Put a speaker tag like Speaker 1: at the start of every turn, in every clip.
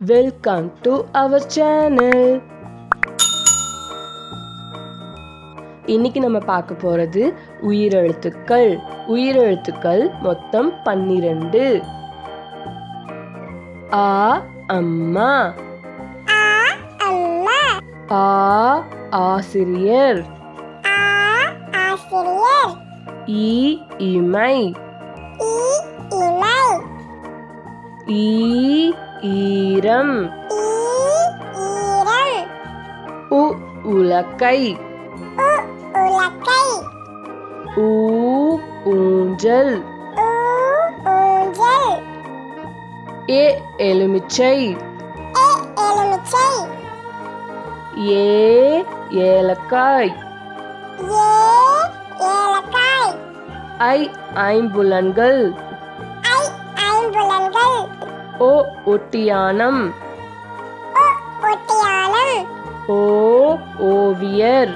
Speaker 1: Welcome to our channel. இன்னைக்கு நம்ம பார்க்க போறது உயிரெழுத்துக்கள். உயிரெழுத்துக்கள் மொத்தம் 12. ஆ அம்மா, ஆ ஆசிரியர், ஈ இமை, ஈ ஈரம், உ உலக்கை, ஊ ஊஞ்சல், ஏ எலுமிச்சை, ஏ ஏலக்காய், ஐ ஐம்புலன்கள், ஓ ஒட்டியானம், ஓ ஓவியர்,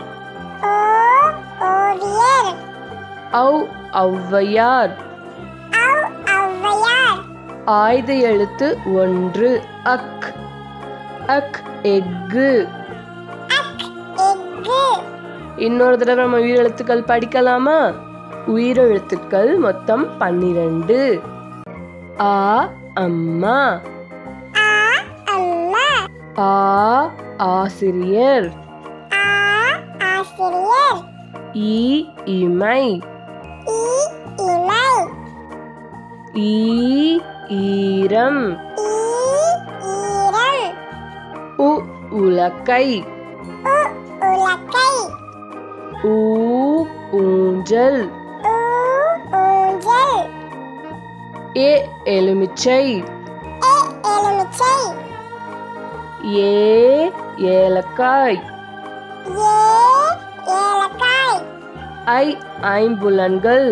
Speaker 1: ஔ ஔவையார். ஆயுத எழுத்து 1 அக். அக் எக்கு. இன்னொரு தடவை நம்ம உயிரெழுத்துக்கள் படிக்கலாமா? உயிரெழுத்துக்கள் மொத்தம் 12. ஆ அம்மா, ஆ ஆசிரியர், ஈ இமை, ஈ ஈரம், உ உலக்கை, ஊ ஊஞ்சல், ஏ எலுமிச்சை, ஏ ஏலக்காய், ஐ ஐம்புலன்கள்,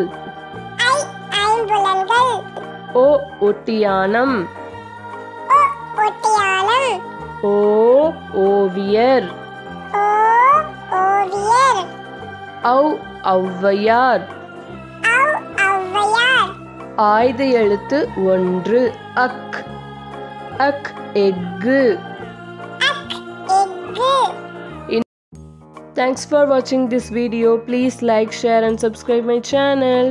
Speaker 1: ஓ ஒட்டியானம், ஓ ஓவியர், ஔ ஔவையார். ஆயுத எழுத்து 1 அக். அக் egg. Thanks for watching this video. Please like, share and subscribe my channel.